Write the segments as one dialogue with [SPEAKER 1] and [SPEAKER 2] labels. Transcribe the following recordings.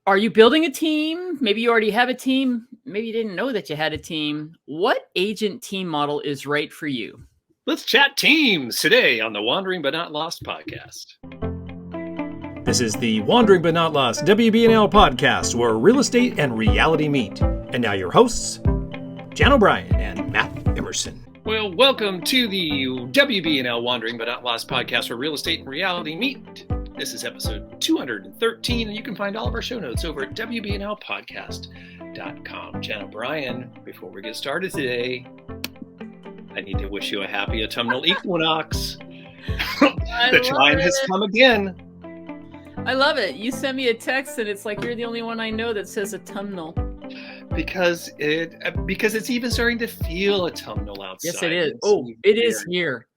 [SPEAKER 1] Are you building a team? Maybe you already have a team. Maybe you didn't know that you had a team. What agent team model is right for you?
[SPEAKER 2] Let's chat teams today on the Wandering But Not Lost podcast.
[SPEAKER 3] This is the Wandering But Not Lost WBNL podcast, where real estate and reality meet. And now your hosts, Jan O'Brien and Matt Emerson.
[SPEAKER 2] Well, welcome to the WBNL Wandering But Not Lost podcast, where real estate and reality meet. This is episode 213, and you can find all of our show notes over at WBNLpodcast.com. Jan O'Brien, before we get started today, I need to wish you a happy autumnal equinox. The time has come again.
[SPEAKER 1] I love it. You sent me a text and it's like you're the only one I know that says autumnal.
[SPEAKER 2] Because it's even starting to feel autumnal outside.
[SPEAKER 1] Yes, it is. It is here.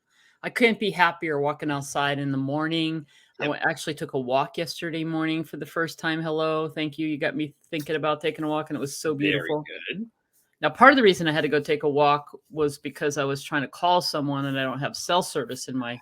[SPEAKER 1] I couldn't be happier walking outside in the morning. Yep. I actually took a walk yesterday morning for the first time. Hello. Thank you. You got me thinking about taking a walk, and it was so beautiful.
[SPEAKER 2] Very good.
[SPEAKER 1] Now, part of the reason I had to go take a walk was because I was trying to call someone and I don't have cell service in my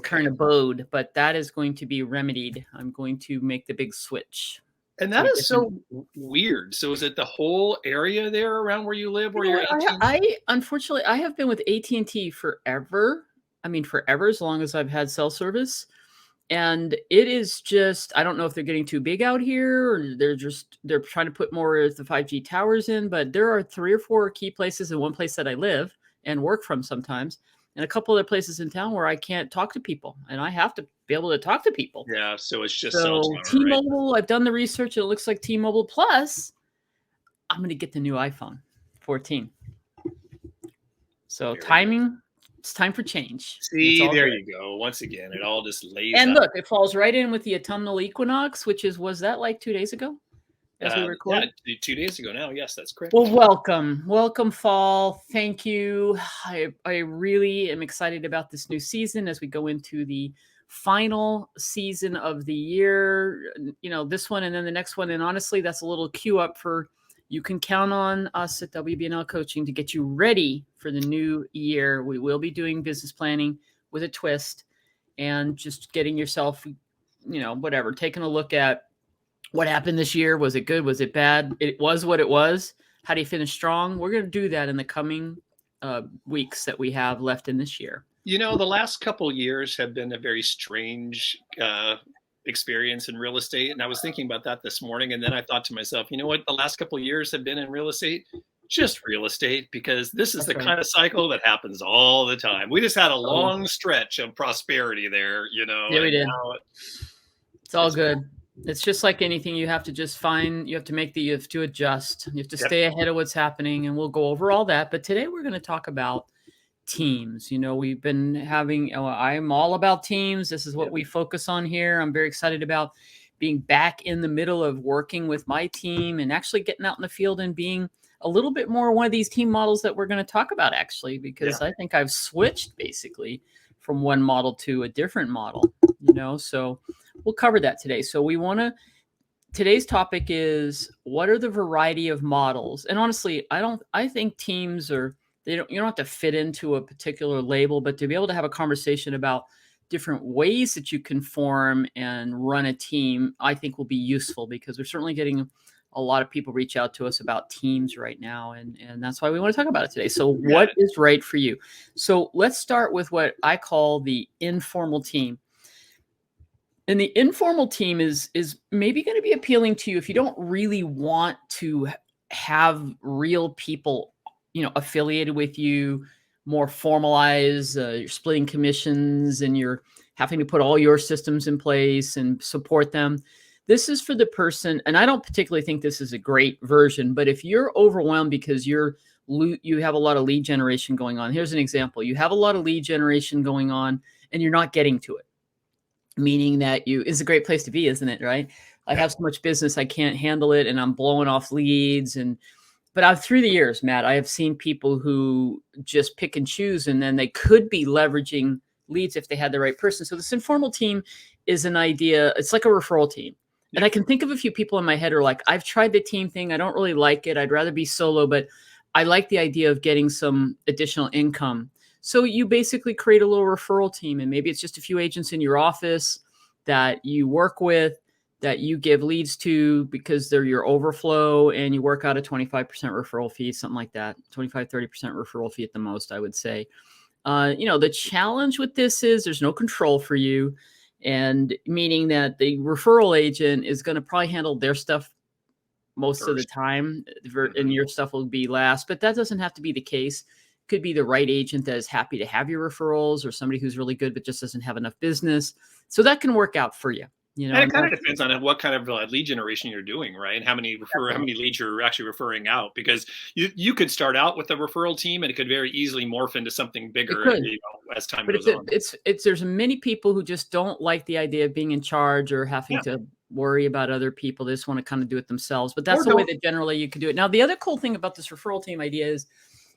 [SPEAKER 1] current abode, but that is going to be remedied. I'm going to make the big switch.
[SPEAKER 2] And that is so weird. So is it the whole area there around where you live, where you're AT&T?
[SPEAKER 1] Unfortunately, I have been with AT&T forever. I mean, forever, as long as I've had cell service. And it is just, I don't know if they're getting too big out here or they're trying to put more of the 5G towers in, but there are 3 or 4 key places in one place that I live and work from sometimes, and a couple other places in town where I can't talk to people, and I have to be able to talk to people.
[SPEAKER 2] Yeah, so it's just
[SPEAKER 1] T-Mobile, right? I've done the research, and it looks like T-Mobile Plus, I'm going to get the new iPhone 14. So timing, it's time for change.
[SPEAKER 2] See, there you go. Once again, it all just lays
[SPEAKER 1] And
[SPEAKER 2] out.
[SPEAKER 1] look, it falls right in with the autumnal equinox, which was that like 2 days ago? As we recorded?
[SPEAKER 2] Yeah, 2 days ago now. Yes, that's correct.
[SPEAKER 1] Well, welcome fall. Thank you. I really am excited about this new season as we go into the final season of the year. You know, this one and then the next one. And honestly, that's a little cue up for, you can count on us at WBNL Coaching to get you ready for the new year. We will be doing business planning with a twist and just getting yourself, whatever, taking a look at what happened this year. Was it good? Was it bad? It was what it was. How do you finish strong? We're going to do that in the coming weeks that we have left in this year.
[SPEAKER 2] You know, the last couple years have been a very strange experience in real estate. And I was thinking about that this morning. And then I thought to myself, you know what? The last couple of years have been in real estate, just real estate, because this is kind of cycle that happens all the time. We just had a long stretch of prosperity there,
[SPEAKER 1] Yeah, we did. It's all good. It's just like anything. You have to just you have to adjust. You have to stay ahead of what's happening, and we'll go over all that. But today we're going to talk about teams. We've been having, I'm all about teams. This is what we focus on here. I'm very excited about being back in the middle of working with my team and actually getting out in the field and being a little bit more one of these team models that we're going to talk about, actually, because I think I've switched basically from one model to a different model, so we'll cover that today. So today's topic is, what are the variety of models? And honestly, I think teams you don't have to fit into a particular label, but to be able to have a conversation about different ways that you can form and run a team, I think will be useful, because we're certainly getting a lot of people reach out to us about teams right now. And that's why we want to talk about it today. So what is right for you? So let's start with what I call the informal team. And the informal team is maybe going to be appealing to you if you don't really want to have real people, affiliated with you, more formalized. You're splitting commissions and you're having to put all your systems in place and support them. This is for the person, and I don't particularly think this is a great version, but if you're overwhelmed because you have a lot of lead generation going on. Here's an example. You have a lot of lead generation going on and you're not getting to it. Meaning that it's a great place to be, isn't it? Right? I have so much business, I can't handle it, and I'm blowing off leads. But through the years, Matt, I have seen people who just pick and choose, and then they could be leveraging leads if they had the right person. So this informal team is an idea. It's like a referral team. And I can think of a few people in my head who are like, I've tried the team thing. I don't really like it. I'd rather be solo, but I like the idea of getting some additional income. So you basically create a little referral team, and maybe it's just a few agents in your office that you work with that you give leads to because they're your overflow, and you work out a 25% referral fee, something like that, 25-30% referral fee at the most, I would say. The challenge with this is there's no control for you, and meaning that the referral agent is going to probably handle their stuff most of the time, and your stuff will be last. But that doesn't have to be the case. Could be the right agent that is happy to have your referrals, or somebody who's really good but just doesn't have enough business. So that can work out for you.
[SPEAKER 2] And it kind of depends on what kind of lead generation you're doing, right? And how many leads you're actually referring out, because you could start out with a referral team and it could very easily morph into something bigger as time goes on.
[SPEAKER 1] There's many people who just don't like the idea of being in charge or having to worry about other people. They just want to kind of do it themselves. But that's the way that generally you could do it. Now, the other cool thing about this referral team idea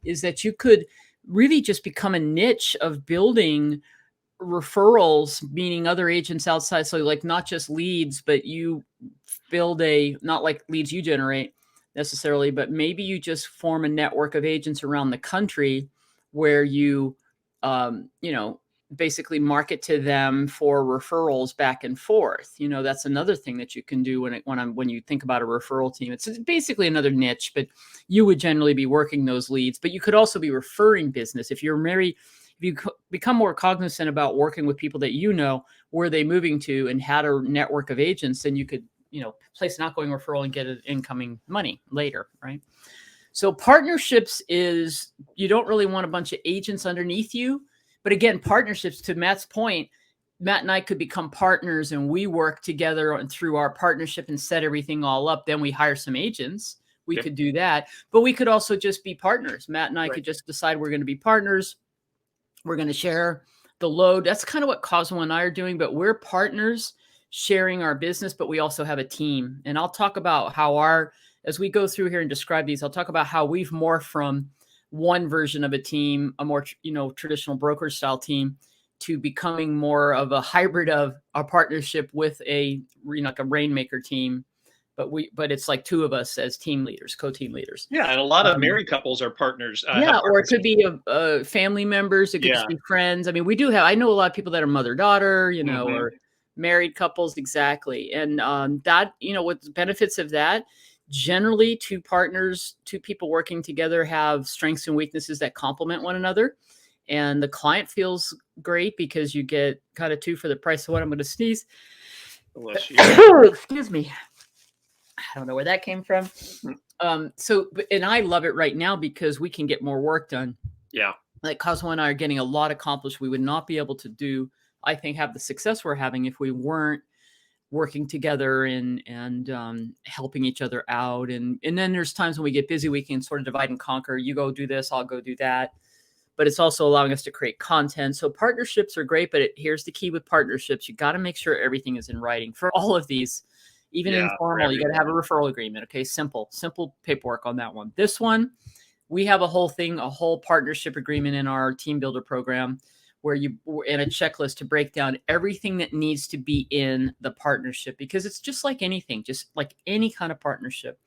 [SPEAKER 1] is that you could really just become a niche of building referrals, meaning other agents outside. So like not just leads, but you build not like leads you generate necessarily, but maybe you just form a network of agents around the country where you, basically market to them for referrals back and forth. That's another thing that you can do when you think about a referral team. It's basically another niche, but you would generally be working those leads, but you could also be referring business. If you become more cognizant about working with people that where are they moving to, and had a network of agents, then you could, place an outgoing referral and get an incoming money later, right? So partnerships is, you don't really want a bunch of agents underneath you. But again, partnerships, to Matt's point, Matt and I could become partners, and we work together through our partnership and set everything all up. Then we hire some agents. We could do that, but we could also just be partners. Matt and I could just decide we're going to be partners. We're going to share the load. That's kind of what Cosmo and I are doing, but we're partners sharing our business, but we also have a team. And I'll talk about how as we go through here and describe these, I'll talk about how we've morphed from one version of a team, a more, traditional broker style team, to becoming more of a hybrid of a partnership with like a rainmaker team. But it's like two of us as team leaders, co-team leaders.
[SPEAKER 2] Yeah, and a lot of married couples are partners.
[SPEAKER 1] Or it could be family members. It could just be friends. I mean, I know a lot of people that are mother-daughter, or married couples. Exactly. And that, what the benefits of that, generally two people working together have strengths and weaknesses that complement one another. And the client feels great because you get kind of two for the price of one. I'm going to sneeze. Excuse me. I don't know where that came from. And I love it right now because we can get more work done.
[SPEAKER 2] Yeah.
[SPEAKER 1] Like Cosmo and I are getting a lot accomplished. We would not be able to have the success we're having if we weren't working together and helping each other out. And then there's times when we get busy, we can sort of divide and conquer. You go do this, I'll go do that. But it's also allowing us to create content. So partnerships are great, but here's the key with partnerships. You got to make sure everything is in writing for all of these. Even informal, you got to have a referral agreement. Okay, simple paperwork on that one. This one, we have a whole partnership agreement in our team builder program where in a checklist to break down everything that needs to be in the partnership, because it's just like anything, just like any kind of partnership.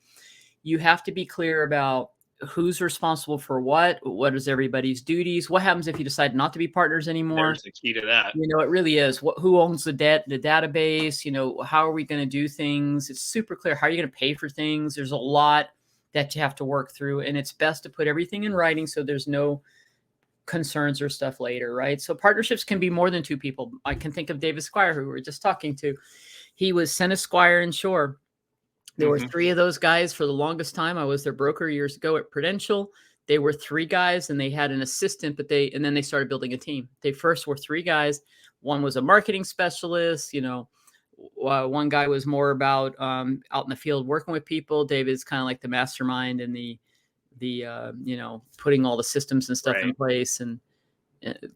[SPEAKER 1] You have to be clear about who's responsible for what is everybody's duties, what happens if you decide not to be partners anymore.
[SPEAKER 2] There's the key to that.
[SPEAKER 1] It really is. Who owns the database? How are we going to do things? It's super clear. How are you going to pay for things? There's a lot that you have to work through, and it's best to put everything in writing so there's no concerns or stuff later, right? So partnerships can be more than two people. I can think of David Squire, who we were just talking to. He was Senna, Squire, and Shore. There were three of those guys for the longest time. I was their broker years ago at Prudential. They were three guys, and they had an assistant, and then they started building a team. They first were three guys. One was a marketing specialist. One guy was more about out in the field working with people. David's kind of like the mastermind and the putting all the systems and stuff in place and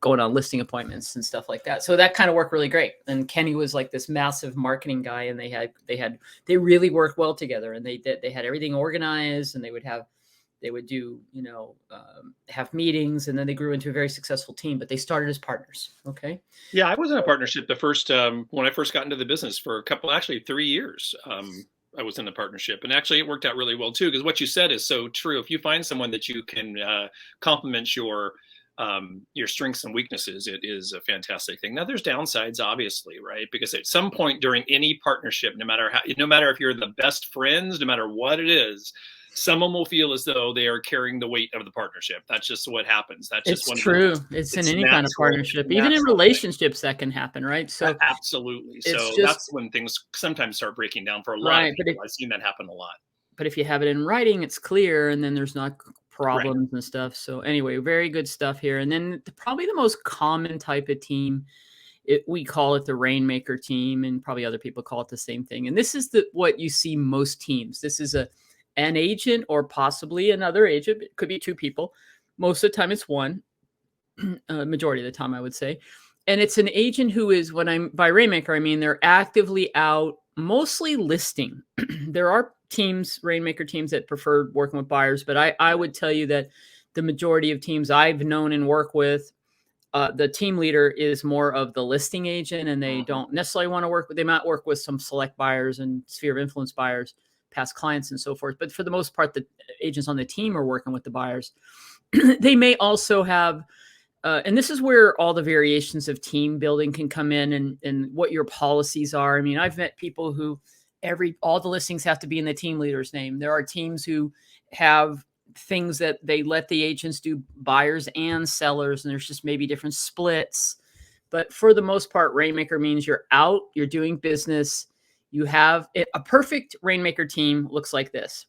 [SPEAKER 1] going on listing appointments and stuff like that. So that kind of worked really great. And Kenny was like this massive marketing guy, and they really worked well together, and they had everything organized, and they would do, have meetings, and then they grew into a very successful team, but they started as partners. Okay.
[SPEAKER 2] Yeah. I was in a partnership the first, when I first got into the business for 3 years. I was in a partnership, and actually it worked out really well too, because what you said is so true. If you find someone that you can complement your your strengths and weaknesses, it is a fantastic thing. Now, there's downsides, obviously, right? Because at some point during any partnership, no matter if you're the best friends, no matter what it is, someone will feel as though they are carrying the weight of the partnership. That's just what happens. That's just
[SPEAKER 1] It's true. It's in any kind of partnership, even in relationships that can happen, right? So
[SPEAKER 2] absolutely. So that's when things sometimes start breaking down for a lot of people. I've seen that happen a lot.
[SPEAKER 1] But if you have it in writing, it's clear, and then there's not problems and stuff. So anyway, very good stuff here. And then probably the most common type of team, we call it the Rainmaker team, and probably other people call it the same thing. And this is what you see most teams. This is an agent or possibly another agent. It could be two people. Most of the time it's one, majority of the time I would say. And it's an agent who is, by Rainmaker, I mean they're actively out, mostly listing. There are Rainmaker teams that prefer working with buyers, but I would tell you that the majority of teams I've known and work with, the team leader is more of the listing agent, and they don't necessarily want to work with, they might work with some select buyers and sphere of influence buyers, past clients and so forth. But for the most part, the agents on the team are working with the buyers. They may also have, and this is where all the variations of team building can come in, and what your policies are. I mean, I've met people who all the listings have to be in the team leader's name. There are teams who have things that they let the agents do, buyers and sellers, and there's just maybe different splits. But for the most part, Rainmaker means you're out, you're doing business. You have a perfect Rainmaker team looks like this.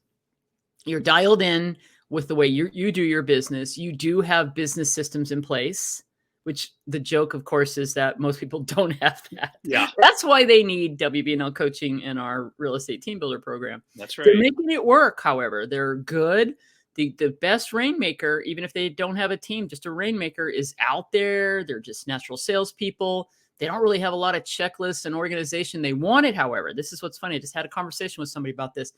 [SPEAKER 1] You're dialed in with the way you do your business. You do have business systems in place, which the joke, of course, is that most people don't have that.
[SPEAKER 2] Yeah.
[SPEAKER 1] That's why they need WBNL coaching in our real estate team builder program.
[SPEAKER 2] That's right.
[SPEAKER 1] They're making it work, however. They're good. The best Rainmaker, even if they don't have a team, just a Rainmaker is out there. They're just natural salespeople. They don't really have a lot of checklists and organization. They want it, however. This is what's funny. I just had a conversation with somebody about this.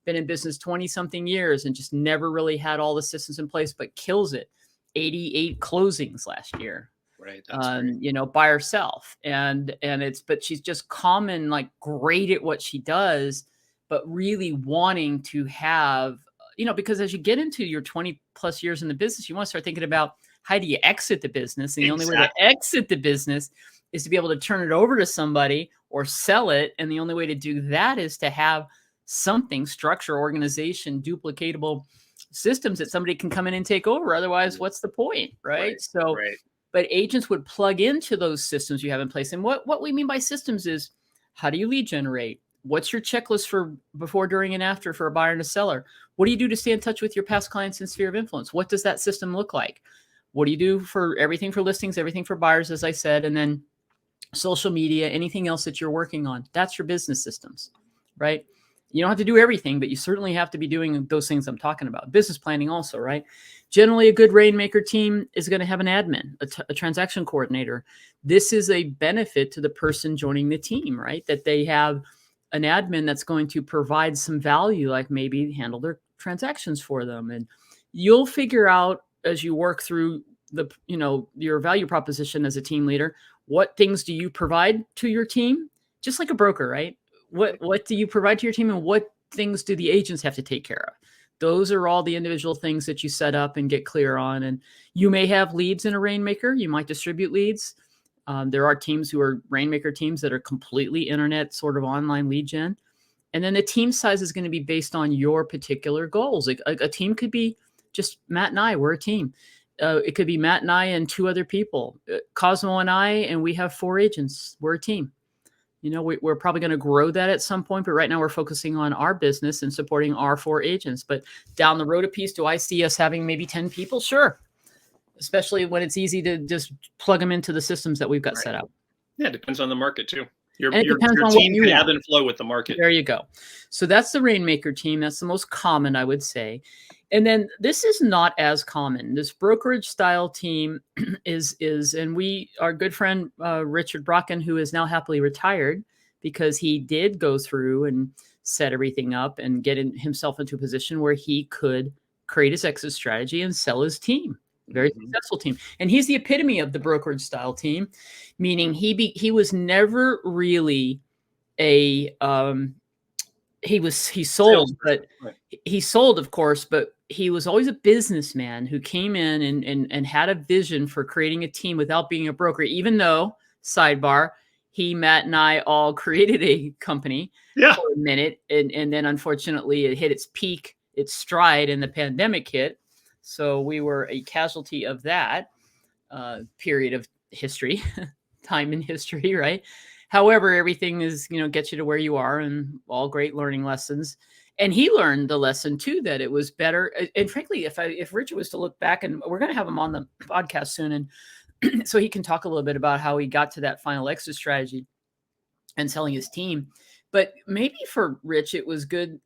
[SPEAKER 1] Been in business 20-something years and just never really had all the systems in place, but kills it. 88 closings last year.
[SPEAKER 2] Right.
[SPEAKER 1] By herself. But she's just common, like great at what she does, but really wanting to have, because as you get into your 20 plus years in the business, you want to start thinking about how do you exit the business? And the only way to exit the business is to be able to turn it over to somebody or sell it. And the only way to do that is to have something, structure, organization, duplicatable systems that somebody can come in and take over. Otherwise, what's the point, right? But agents would plug into those systems you have in place. And what we mean by systems is, how do you lead generate? What's your checklist for before, during, and after for a buyer and a seller? What do you do to stay in touch with your past clients and sphere of influence? What does that system look like? What do you do for everything for listings, everything for buyers, as I said, and then social media, anything else that you're working on? That's your business systems, right? You don't have to do everything, but you certainly have to be doing those things I'm talking about. Business planning also, right? Generally, a good Rainmaker team is going to have an admin, a transaction coordinator. This is a benefit to the person joining the team, right? That they have an admin that's going to provide some value, like maybe handle their transactions for them. And you'll figure out as you work through your value proposition as a team leader, what things do you provide to your team? Just like a broker, right? What do you provide to your team, and what things do the agents have to take care of? Those are all the individual things that you set up and get clear on. And you may have leads in a Rainmaker. You might distribute leads. There are teams who are Rainmaker teams that are completely internet sort of online lead gen. And then the team size is going to be based on your particular goals. Like a team could be just Matt and I, we're a team. It could be Matt and I and two other people, Cosmo and I, and we have 4 agents. We're a team. We're probably going to grow that at some point, but right now we're focusing on our business and supporting our 4 agents. But down the road a piece, do I see us having maybe 10 people? Sure. Especially when it's easy to just plug them into the systems that we've got set up.
[SPEAKER 2] Yeah, it depends on the market too. Your
[SPEAKER 1] team
[SPEAKER 2] can ebb and flow with the market.
[SPEAKER 1] There you go. So that's the Rainmaker team. That's the most common, I would say. And then this is not as common. This brokerage style team is, and our good friend, Richard Brocken, who is now happily retired because he did go through and set everything up and get himself into a position where he could create his exit strategy and sell his team. Very successful team. And he's the epitome of the brokerage style team, meaning he was never really he sold, but he sold, of course, but he was always a businessman who came in and had a vision for creating a team without being a broker, even though, sidebar, Matt and I all created a company for a minute. And then unfortunately it hit its peak, its stride, and the pandemic hit. So we were a casualty of that period of history, time in history, right? However, everything is, gets you to where you are, and all great learning lessons. And he learned the lesson too, that it was better. And frankly, if Richard was to look back, and we're going to have him on the podcast soon, and so he can talk a little bit about how he got to that final exit strategy and selling his team. But maybe for Rich, it was good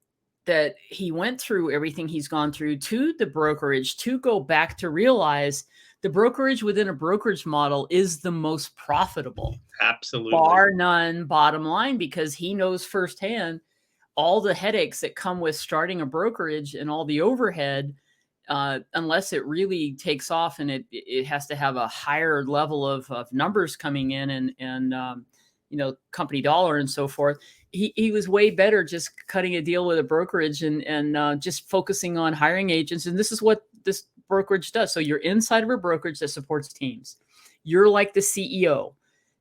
[SPEAKER 1] that he went through everything he's gone through to the brokerage to go back to realize the brokerage within a brokerage model is the most profitable.
[SPEAKER 2] Absolutely.
[SPEAKER 1] Bar none, bottom line, because he knows firsthand all the headaches that come with starting a brokerage and all the overhead, unless it really takes off, and it has to have a higher level of numbers coming in and company dollar and so forth. He was way better just cutting a deal with a brokerage and just focusing on hiring agents. And this is what this brokerage does. So you're inside of a brokerage that supports teams. You're like the CEO.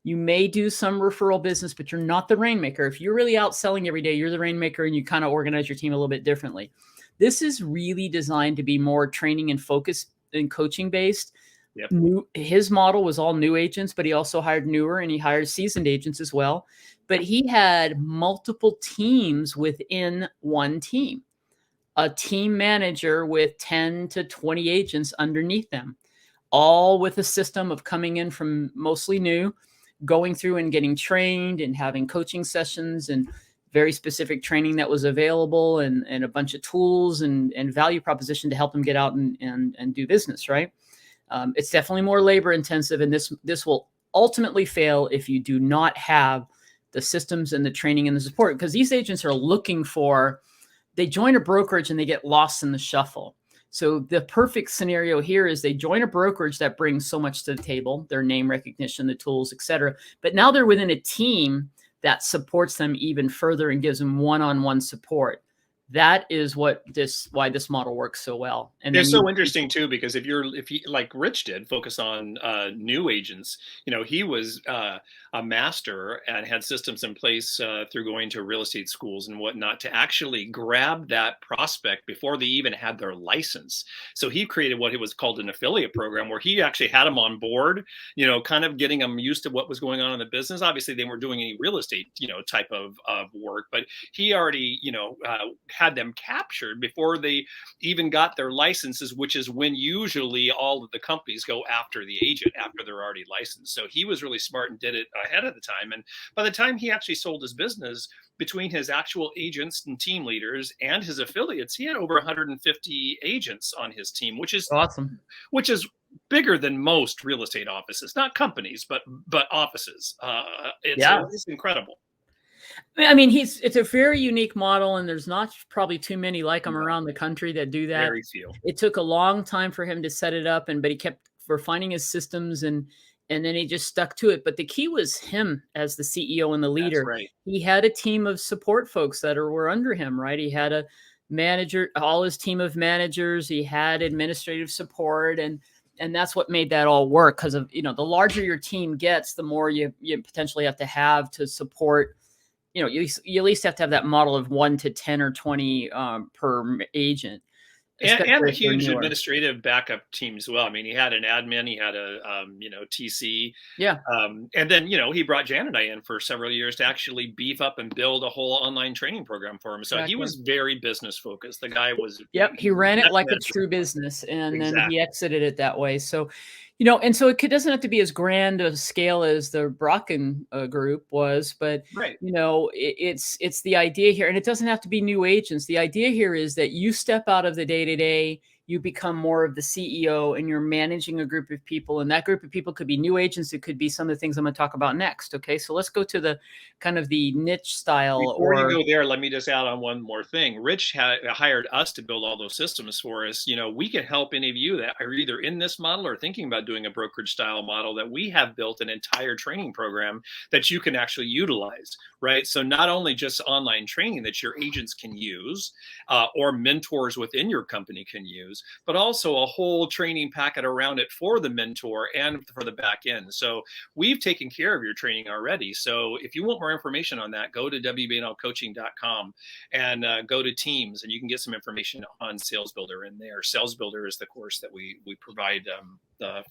[SPEAKER 1] You may do some referral business, but you're not the rainmaker. If you're really out selling every day, you're the rainmaker, and you kind of organize your team a little bit differently. This is really designed to be more training and focus and coaching based.
[SPEAKER 2] Yep.
[SPEAKER 1] His model was all new agents, but he also hired newer, and he hired seasoned agents as well. But he had multiple teams within one team, a team manager with 10 to 20 agents underneath them, all with a system of coming in from mostly new, going through and getting trained and having coaching sessions and very specific training that was available, and a bunch of tools and value proposition to help them get out and do business, right? It's definitely more labor intensive, and this will ultimately fail if you do not have the systems and the training and the support, because these agents are looking for, they join a brokerage and they get lost in the shuffle. So the perfect scenario here is they join a brokerage that brings so much to the table, their name recognition, the tools, et cetera. But now they're within a team that supports them even further and gives them one-on-one support. That is why this model works so well. And
[SPEAKER 2] it's so interesting too, because if you like Rich did focus on new agents, he was a master and had systems in place through going to real estate schools and whatnot to actually grab that prospect before they even had their license. So he created what it was called an affiliate program, where he actually had them on board, kind of getting them used to what was going on in the business. Obviously, they weren't doing any real estate, type of work, but he already, had them captured before they even got their licenses, which is when usually all of the companies go after the agent after they're already licensed. So he was really smart and did it ahead of the time. And by the time he actually sold his business, between his actual agents and team leaders and his affiliates, he had over 150 agents on his team, which is
[SPEAKER 1] awesome.
[SPEAKER 2] Which is bigger than most real estate offices, not companies, but offices. It's incredible.
[SPEAKER 1] I mean, it's a very unique model, and there's not probably too many like him around the country that do that.
[SPEAKER 2] Very few.
[SPEAKER 1] It took a long time for him to set it up, but he kept refining his systems, and then he just stuck to it. But the key was him as the CEO and the leader.
[SPEAKER 2] That's right.
[SPEAKER 1] He had a team of support folks that were under him, right? He had a manager, all his team of managers. He had administrative support, and that's what made that all work. Because of the larger your team gets, the more you potentially have to support. You at least have to have that model of 1 to 10 or 20 per agent.
[SPEAKER 2] And a huge administrative backup team as well. I mean, he had an admin, he had a TC, and then he brought Jan and I in for several years to actually beef up and build a whole online training program for him. So he was very business focused. The guy was
[SPEAKER 1] he ran it like a true business, and then he exited it that way. So and so it doesn't have to be as grand a scale as the Brocken group was, but it's the idea here, and it doesn't have to be new agents. The idea here is that you step out of the day-to-day, you become more of the CEO and you're managing a group of people. And that group of people could be new agents. It could be some of the things I'm going to talk about next. Okay. So let's go to the kind of the niche style.
[SPEAKER 2] Before you go there, let me just add on one more thing. Rich hired us to build all those systems for us. We can help any of you that are either in this model or thinking about doing a brokerage style model, that we have built an entire training program that you can actually utilize, right? So not only just online training that your agents can use or mentors within your company can use, but also a whole training packet around it for the mentor and for the back end. So we've taken care of your training already. So if you want more information on that, go to WBNLcoaching.com and go to teams, and you can get some information on Sales Builder in there. Sales Builder is the course that we provide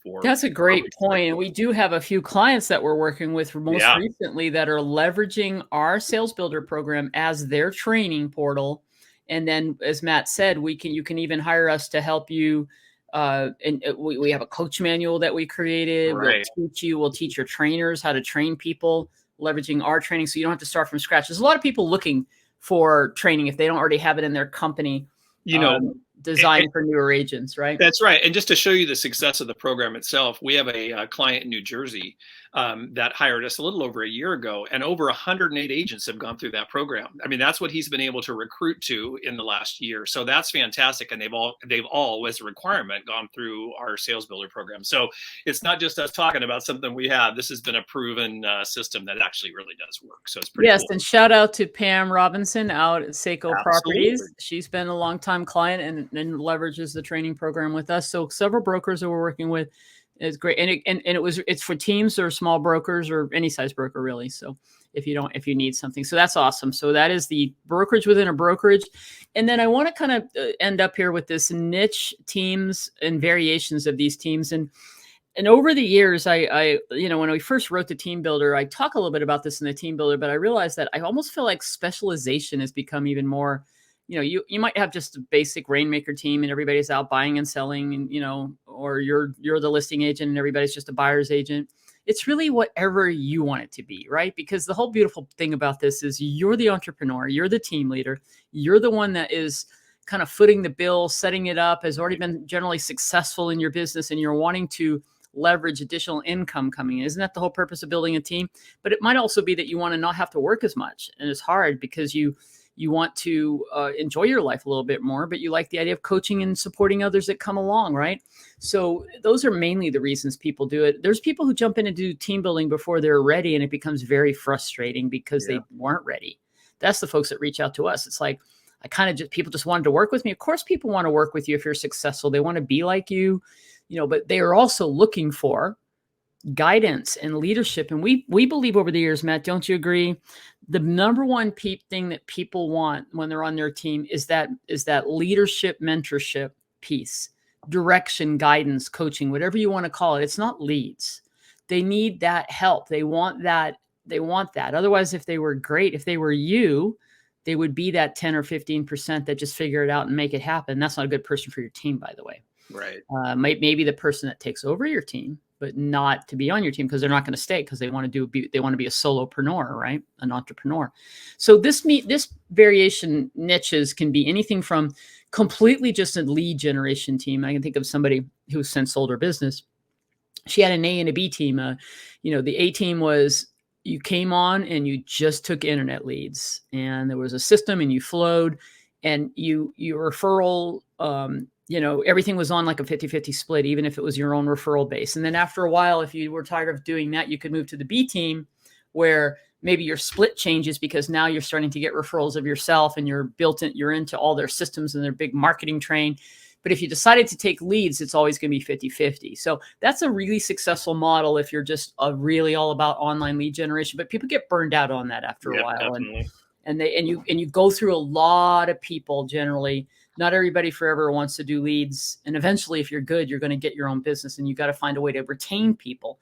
[SPEAKER 2] for.
[SPEAKER 1] That's a great point. And we do have a few clients that we're working with most recently that are leveraging our Sales Builder program as their training portal. And then, as Matt said, you can even hire us to help you. And we have a coach manual that we created.
[SPEAKER 2] Right.
[SPEAKER 1] We'll teach your trainers how to train people, leveraging our training. So you don't have to start from scratch. There's a lot of people looking for training if they don't already have it in their company. Designed for newer agents, right?
[SPEAKER 2] That's right. And just to show you the success of the program itself, we have a client in New Jersey that hired us a little over a year ago, and over 108 agents have gone through that program. I mean, that's what he's been able to recruit to in the last year. So that's fantastic. And they've all, as a requirement, gone through our Sales Builder program. So it's not just us talking about something we have. This has been a proven system that actually really does work. So it's pretty cool.
[SPEAKER 1] And shout out to Pam Robinson out at Seiko Properties. She's been a longtime client and leverages the training program with us. So several brokers that we're working with. It's great. And it's for teams or small brokers or any size broker, really. So if you need something, so that's awesome. So that is the brokerage within a brokerage. And then I want to kind of end up here with this niche teams and variations of these teams. And over the years, I when we first wrote the Team Builder, I talk a little bit about this in the Team Builder, but I realized that I almost feel like specialization has become even more. You might have just a basic Rainmaker team and everybody's out buying and selling, and or you're the listing agent and everybody's just a buyer's agent. It's really whatever you want it to be, right? Because the whole beautiful thing about this is you're the entrepreneur, you're the team leader, you're the one that is kind of footing the bill, setting it up, has already been generally successful in your business, and you're wanting to leverage additional income coming in. Isn't that the whole purpose of building a team? But it might also be that you want to not have to work as much, and it's hard because you want to enjoy your life a little bit more, but you like the idea of coaching and supporting others that come along, right? So those are mainly the reasons people do it. There's people who jump in and do team building before they're ready, and it becomes very frustrating because they weren't ready. That's the folks that reach out to us. It's like, people just wanted to work with me. Of course, people want to work with you if you're successful. They want to be like you, but they are also looking for guidance and leadership. And we believe over the years, Matt, don't you agree? The number one thing that people want when they're on their team is that leadership, mentorship piece, direction, guidance, coaching, whatever you want to call it. It's not leads. They need that help. They want that. Otherwise, if they were great, if they were you, they would be that 10 or 15% that just figure it out and make it happen. That's not a good person for your team, by the way.
[SPEAKER 2] Right.
[SPEAKER 1] Maybe the person that takes over your team, but not to be on your team, because they're not going to stay because they want to be a solopreneur, right? An entrepreneur. So this variation niches can be anything from completely just a lead generation team. I can think of somebody who since sold her business. She had an A and a B team. The A team was you came on and you just took internet leads, and there was a system and you flowed, and your referral, everything was on like a 50-50 split, even if it was your own referral base. And then after a while, if you were tired of doing that, you could move to the B team, where maybe your split changes because now you're starting to get referrals of yourself and you're into all their systems and their big marketing train. But if you decided to take leads, it's always going to be 50-50. So that's a really successful model if you're just really all about online lead generation. But people get burned out on that after a while.
[SPEAKER 2] Definitely.
[SPEAKER 1] And you go through a lot of people generally. Not everybody forever wants to do leads. And eventually, if you're good, you're going to get your own business, and you got to find a way to retain people.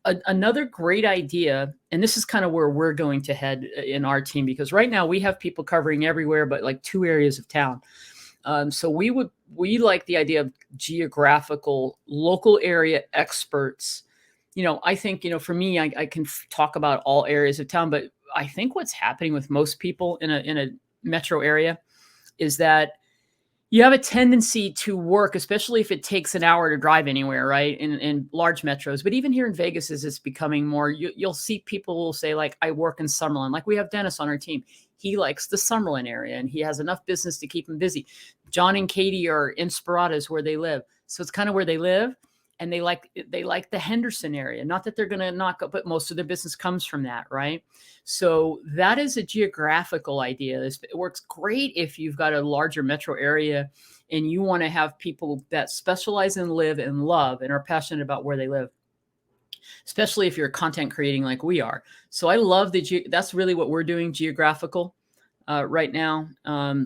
[SPEAKER 1] Another great idea, and this is kind of where we're going to head in our team, because right now we have people covering everywhere but like 2 areas of town. So we like the idea of geographical, local area experts. I think, for me, I can talk about all areas of town, but I think what's happening with most people in a metro area is that You have a tendency to work, especially if it takes an hour to drive anywhere, right? In large metros. But even here in Vegas, as it's becoming more, you'll see people will say, like, I work in Summerlin. Like we have Dennis on our team. He likes the Summerlin area and he has enough business to keep him busy. John and Katie are in Inspiradas where they live. So it's kind of where they live. And they like the Henderson area. Not that they're going to knock up, but most of their business comes from that, right? So that is a geographical idea. It works great if you've got a larger metro area and you want to have people that specialize and live and love and are passionate about where they live, especially if you're content creating like we are. So I love that's really what we're doing, geographical. Right now,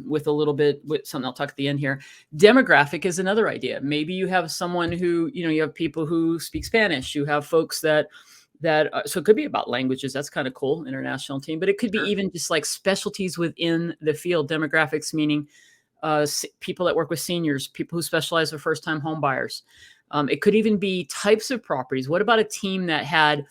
[SPEAKER 1] with a little bit with something I'll talk at the end here. Demographic is another idea. Maybe you have someone who, you have people who speak Spanish. You have folks that so it could be about languages. That's kind of cool, international team. But it could be even just like specialties within the field. Demographics meaning people that work with seniors, people who specialize with first-time home buyers. It could even be types of properties. What about a team that had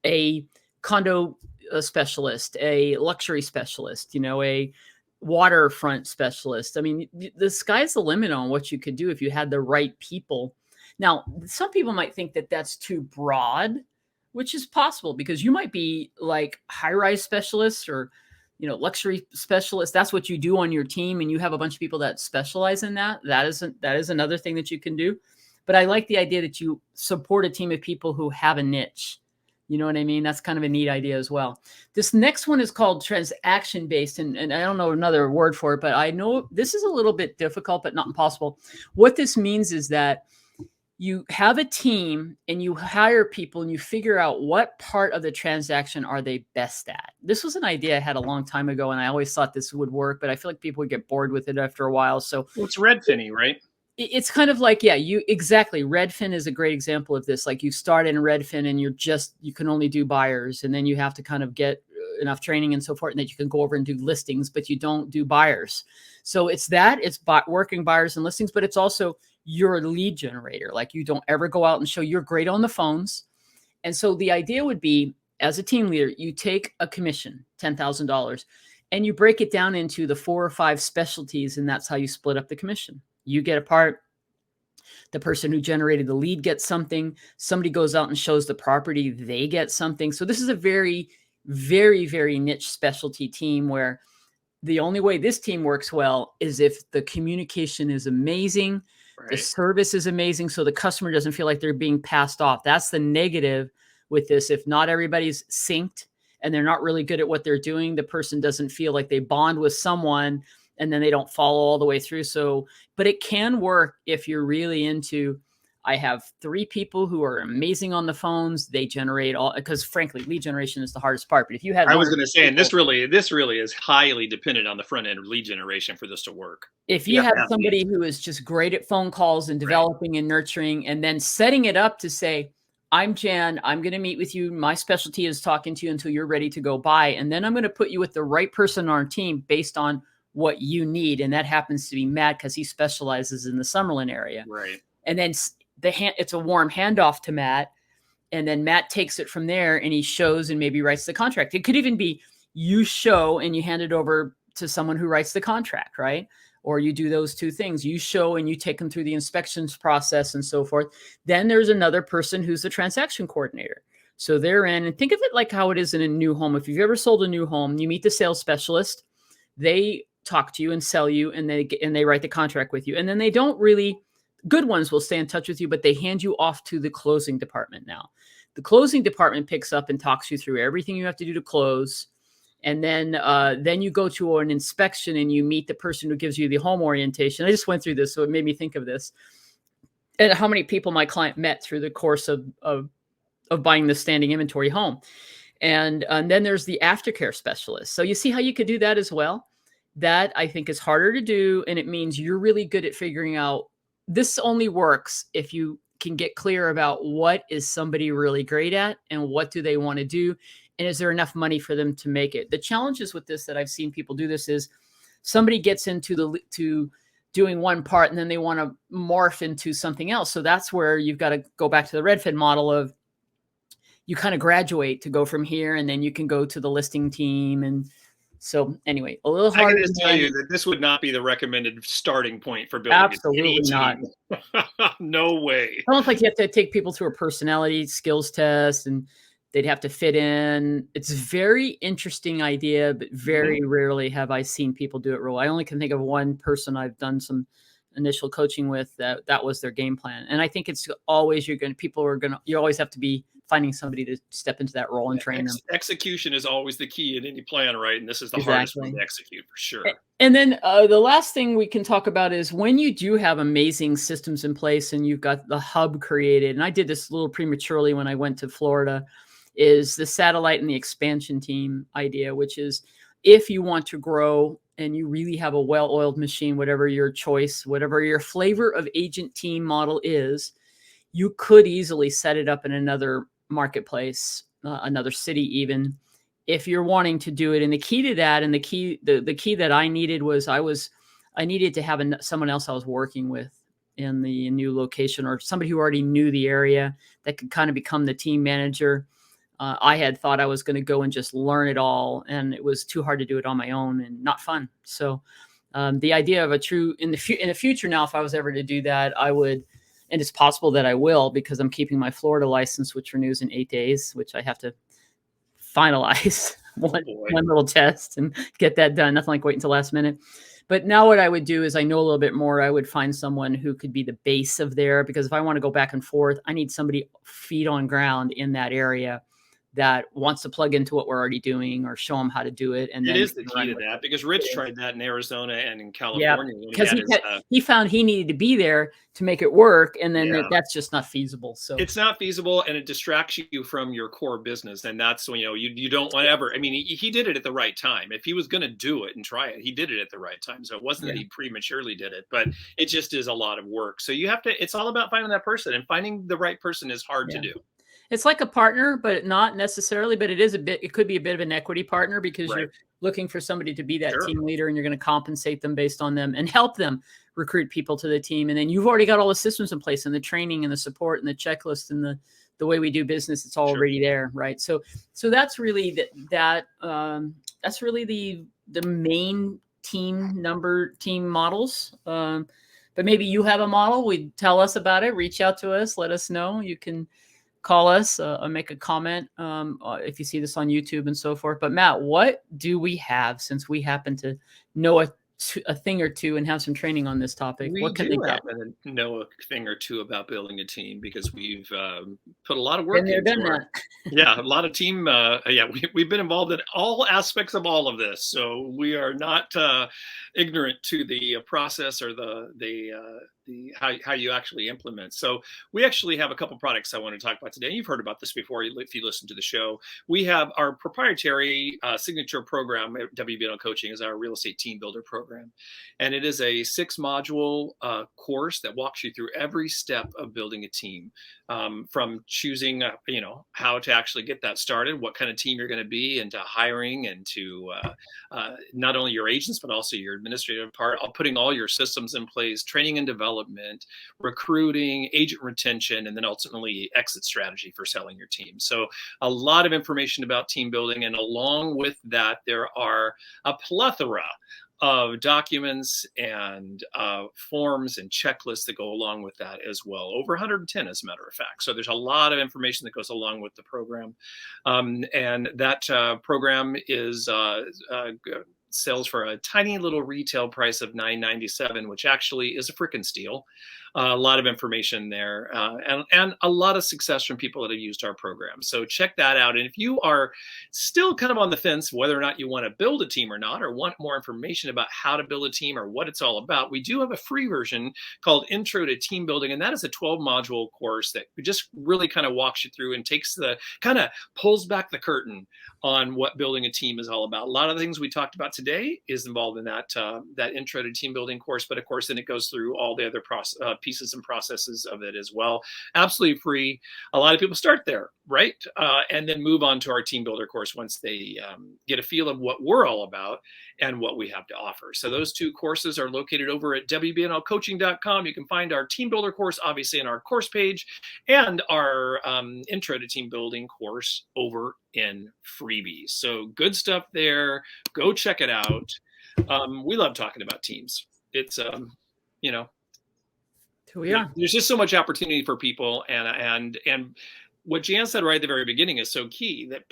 [SPEAKER 1] a condo specialist, a luxury specialist, a waterfront specialist? I mean, the sky's the limit on what you could do if you had the right people. Now, some people might think that that's too broad, which is possible because you might be like high-rise specialists or, luxury specialists. That's what you do on your team. And you have a bunch of people that specialize in that. That is another thing that you can do. But I like the idea that you support a team of people who have a niche. You know what I mean? That's kind of a neat idea as well. This next one is called transaction-based, and I don't know another word for it, but I know this is a little bit difficult, but not impossible. What this means is that you have a team and you hire people and you figure out what part of the transaction are they best at. This was an idea I had a long time ago, and I always thought this would work, but I feel like people would get bored with it after a while. So
[SPEAKER 2] it's Redfin-y, right?
[SPEAKER 1] It's kind of like, exactly. Redfin is a great example of this. Like you start in Redfin and you can only do buyers, and then you have to kind of get enough training and so forth, and that you can go over and do listings, but you don't do buyers. So it's working buyers and listings, but it's also your lead generator. Like you don't ever go out and show you're great on the phones. And so the idea would be, as a team leader, you take a commission, $10,000, and you break it down into the 4 or 5 specialties, and that's how you split up the commission. You get a part. The person who generated the lead gets something. Somebody goes out and shows the property, they get something. So this is a very, very, very niche specialty team where the only way this team works well is if the communication is amazing, the service is amazing, so the customer doesn't feel like they're being passed off. That's the negative with this. If not everybody's synced and they're not really good at what they're doing, the person doesn't feel like they bond with someone, and then they don't follow all the way through. So, but it can work if you're really into, I have 3 people who are amazing on the phones. They generate because frankly, lead generation is the hardest part. But if you had,
[SPEAKER 2] I was going to say, and this really is highly dependent on the front end of lead generation for this to work.
[SPEAKER 1] If you have somebody who is just great at phone calls and developing and nurturing, and then setting it up to say, I'm Jan, I'm going to meet with you. My specialty is talking to you until you're ready to go buy. And then I'm going to put you with the right person on our team based on what you need. And that happens to be Matt because he specializes in the Summerlin area.
[SPEAKER 2] Right.
[SPEAKER 1] And then it's a warm handoff to Matt. And then Matt takes it from there and he shows and maybe writes the contract. It could even be you show and you hand it over to someone who writes the contract, right? Or you do those 2 things. You show and you take them through the inspections process and so forth. Then there's another person who's the transaction coordinator. So they're in, and think of it like how it is in a new home. If you've ever sold a new home, you meet the sales specialist. They talk to you and sell you, and they write the contract with you. And then they don't really, good ones will stay in touch with you, but they hand you off to the closing department now. The closing department picks up and talks you through everything you have to do to close. And then you go to an inspection and you meet the person who gives you the home orientation. I just went through this, so it made me think of this. And how many people my client met through the course of buying the standing inventory home. And then there's the aftercare specialist. So you see how you could do that as well? That I think is harder to do. And it means you're really good at figuring out, this only works if you can get clear about what is somebody really great at and what do they want to do. And is there enough money for them to make it? The challenges with this that I've seen people do this is somebody gets into to doing one part and then they want to morph into something else. So that's where you've got to go back to the Redfin model of you kind of graduate to go from here, and then you can go to the listing team and So anyway, a little
[SPEAKER 2] I
[SPEAKER 1] harder
[SPEAKER 2] can just
[SPEAKER 1] to
[SPEAKER 2] tell you
[SPEAKER 1] manage.
[SPEAKER 2] that this would not be the recommended starting point for building any
[SPEAKER 1] Absolutely not.
[SPEAKER 2] team. No way.
[SPEAKER 1] Almost like you have to take people through a personality skills test and they'd have to fit in. It's a very interesting idea, but very rarely have I seen people do it real. I only can think of one person I've done some initial coaching with that was their game plan. And I think it's always you always have to be finding somebody to step into that role and train them.
[SPEAKER 2] Execution is always the key in any plan, right? And this is the hardest one
[SPEAKER 1] Exactly.
[SPEAKER 2] to execute for sure.
[SPEAKER 1] And then the last thing we can talk about is when you do have amazing systems in place and you've got the hub created, and I did this a little prematurely when I went to Florida, is the satellite and the expansion team idea, which is if you want to grow and you really have a well-oiled machine, whatever your choice, whatever your flavor of agent team model is, you could easily set it up in another marketplace, another city even, if you're wanting to do it. And the key to that, and the key that I needed was I needed to have someone else I was working with in the new location, or somebody who already knew the area that could kind of become the team manager. I had thought I was going to go and just learn it all, and it was too hard to do it on my own and not fun. So the idea of in the future now, if I was ever to do that, I would. And it's possible that I will, because I'm keeping my Florida license, which renews in 8 days, which I have to finalize one little test and get that done. Nothing like waiting until last minute. But now what I would do is I know a little bit more. I would find someone who could be the base of there, because if I want to go back and forth, I need somebody feet on ground in that area that wants to plug into what we're already doing or show them how to do it. And
[SPEAKER 2] it
[SPEAKER 1] then
[SPEAKER 2] is the key to that, because Rich tried that in Arizona and in California.
[SPEAKER 1] Yeah, because he found he needed to be there to make it work, and then that's just not feasible. So
[SPEAKER 2] it's not feasible, and it distracts you from your core business, and that's when you don't want to ever. I mean, he did it at the right time. If he was going to do it and try it, he did it at the right time. So it wasn't that he prematurely did it, but it just is a lot of work. So you have to. It's all about finding that person, and finding the right person is hard to do.
[SPEAKER 1] It's like a partner, but not necessarily, but it could be a bit of an equity partner, because you're looking for somebody to be that team leader, and you're going to compensate them based on them and help them recruit people to the team. And then you've already got all the systems in place, and the training and the support and the checklist and the way we do business. It's all already there. Right. So that's really that's really the main team models. But maybe you have a model. Tell us about it. Reach out to us. Let us know. You can call us or make a comment if you see this on YouTube and so forth. But Matt, what do we have, since we happen to know a thing or two and have some training on this topic?
[SPEAKER 2] We
[SPEAKER 1] what can
[SPEAKER 2] do
[SPEAKER 1] they get?
[SPEAKER 2] Know a thing or two about building a team, because we've put a lot of work into it. A lot of team. We've been involved in all aspects of all of this, so we are not ignorant to the process or how you actually implement. So we actually have a couple products I want to talk about today. You've heard about this before if you listen to the show. We have our proprietary signature program at WBNL Coaching, is our real estate team builder program. And it is a 6-module course that walks you through every step of building a team, from choosing, how to actually get that started, what kind of team you're going to be, and to hiring, and to not only your agents, but also your administrative part, putting all your systems in place, training and development, recruiting, agent retention, and then ultimately exit strategy for selling your team. So a lot of information about team building. And along with that, there are a plethora of documents and forms and checklists that go along with that as well. Over 110, as a matter of fact. So there's a lot of information that goes along with the program. And that program is sells for a tiny little retail price of $9.97, which actually is a freaking steal. A lot of information there, and a lot of success from people that have used our program. So check that out. And if you are still kind of on the fence whether or not you want to build a team or not, or want more information about how to build a team or what it's all about, we do have a free version called Intro to Team Building. And that is a 12-module course that just really kind of walks you through and pulls back the curtain on what building a team is all about. A lot of the things we talked about today is involved in that Intro to Team Building course. But of course, then it goes through all the other pieces and processes of it as well. Absolutely free. A lot of people start there, right? And then move on to our team builder course once they get a feel of what we're all about and what we have to offer. So those two courses are located over at WBNLcoaching.com. You can find our team builder course, obviously, in our course page, and our Intro to Team Building course over in freebies. So good stuff there. Go check it out. We love talking about teams. It's, you know, there's just so much opportunity for people. And what Jan said right at the very beginning is so key, that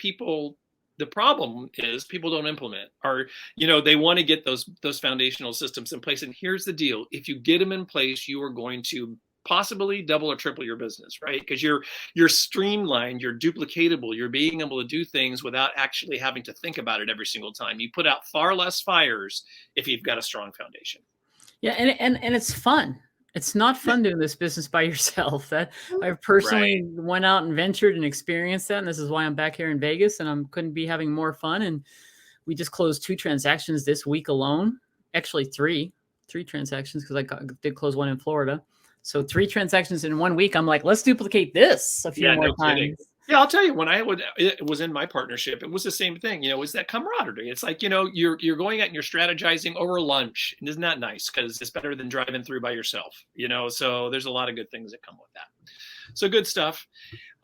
[SPEAKER 2] the problem is people don't implement, or, they want to get those foundational systems in place. And here's the deal. If you get them in place, you are going to possibly double or triple your business, right? Because you're streamlined, you're duplicatable, you're being able to do things without actually having to think about it every single time. You put out far less fires if you've got a strong foundation.
[SPEAKER 1] Yeah, and it's fun. It's not fun doing this business by yourself. That I personally went out and ventured and experienced that, and this is why I'm back here in Vegas, and I couldn't be having more fun. And we just closed 2 transactions this week alone. Actually, three transactions, because I did close one in Florida. So 3 transactions in 1 week. I'm like, let's duplicate this a few more times.
[SPEAKER 2] Kidding. Yeah, I'll tell you, when it was in my partnership, it was the same thing. It's that camaraderie. It's like, you're going out and you're strategizing over lunch. And isn't that nice? Because it's better than driving through by yourself, so there's a lot of good things that come with that. So good stuff.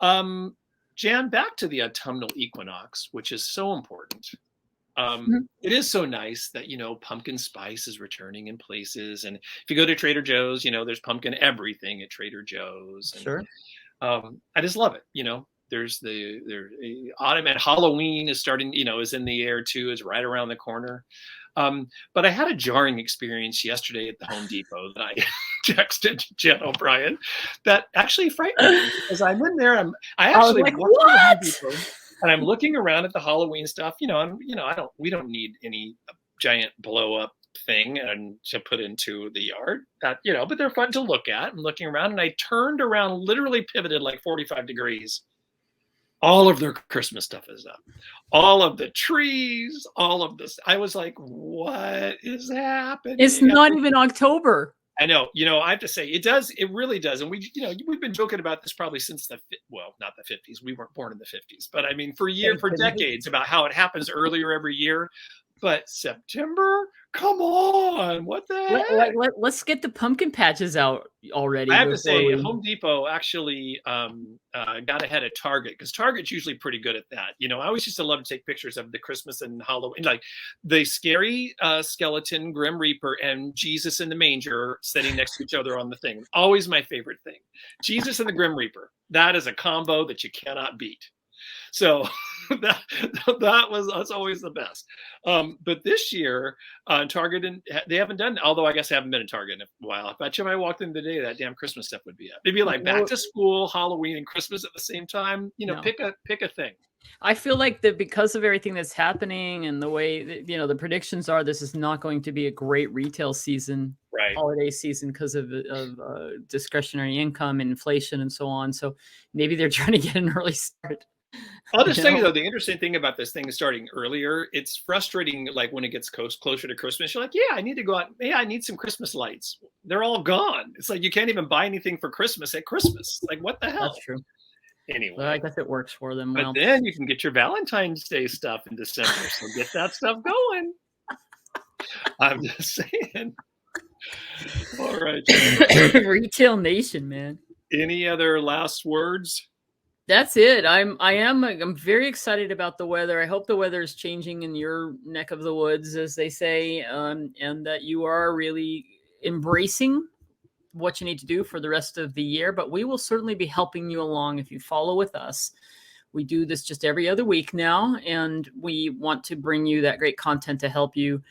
[SPEAKER 2] Jan, back to the autumnal equinox, which is so important. It is so nice that, pumpkin spice is returning in places. And if you go to Trader Joe's, there's pumpkin everything at Trader Joe's. And,
[SPEAKER 1] sure.
[SPEAKER 2] I just love it. There's the autumn, and Halloween is starting, is in the air too. It's right around the corner. But I had a jarring experience yesterday at the Home Depot that I texted Jen O'Brien that actually frightened me, because I'm in there. I actually
[SPEAKER 1] like,
[SPEAKER 2] walked
[SPEAKER 1] what?
[SPEAKER 2] to the Home Depot, and I'm looking around at the Halloween stuff, we don't need any giant blow up thing and to put into the yard, that, but they're fun to look at. And looking around, and I turned around, literally pivoted like 45 degrees. All of their Christmas stuff is up. All of the trees, all of this. I was like, what is happening?
[SPEAKER 1] It's not even October.
[SPEAKER 2] I know, I have to say it does. It really does. And we've been joking about this probably since not the 50s. We weren't born in the 50s, but I mean, for decades, about how it happens earlier every year. But September, come on, what the heck?
[SPEAKER 1] Let's get the pumpkin patches out already.
[SPEAKER 2] I have to say, Home Depot actually got ahead of Target, because Target's usually pretty good at that. I always used to love to take pictures of the Christmas and Halloween, like the scary skeleton, Grim Reaper, and Jesus in the manger sitting next to each other on the thing. Always my favorite thing. Jesus and the Grim Reaper. That is a combo that you cannot beat. So that's always the best. But this year, Target, they haven't done, although I guess I haven't been in Target in a while. I bet you if I walked in today, that damn Christmas stuff would be up. It'd be like back to school, Halloween, and Christmas at the same time. Pick a thing.
[SPEAKER 1] I feel like that because of everything that's happening and the way that, the predictions are, this is not going to be a great retail season, holiday season, because of discretionary income and inflation and so on. So maybe they're trying to get an early start.
[SPEAKER 2] I'll just tell you, though, the interesting thing about this thing is starting earlier. It's frustrating, like when it gets closer to Christmas, you're like, yeah, I need to go out. Yeah, I need some Christmas lights. They're all gone. It's like you can't even buy anything for Christmas at Christmas. Like, what the hell?
[SPEAKER 1] That's true.
[SPEAKER 2] Anyway,
[SPEAKER 1] well, I guess it works for them.
[SPEAKER 2] But then you can get your Valentine's Day stuff in December. So get that stuff going. I'm just saying. All right.
[SPEAKER 1] Retail Nation, man.
[SPEAKER 2] Any other last words?
[SPEAKER 1] That's it. I'm very excited about the weather. I hope the weather is changing in your neck of the woods, as they say, and that you are really embracing what you need to do for the rest of the year. But we will certainly be helping you along if you follow with us. We do this just every other week now, and we want to bring you that great content to help you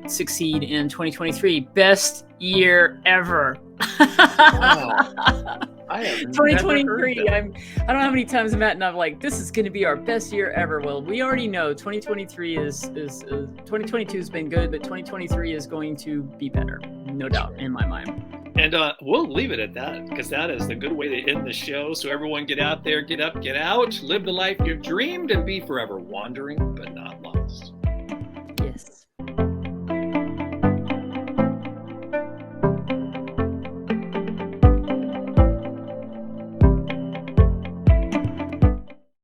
[SPEAKER 1] succeed in 2023. Best year ever.
[SPEAKER 2] Wow. I have
[SPEAKER 1] 2023. I don't know how many times Matt and I'm like, this is going to be our best year ever. Well, we already know 2023 is 2022 has been good, but 2023 is going to be better, no doubt in my mind.
[SPEAKER 2] And we'll leave it at that, because that is the good way to end the show. So everyone, get out there, get up, get out, live the life you've dreamed, and be forever wandering but not lost.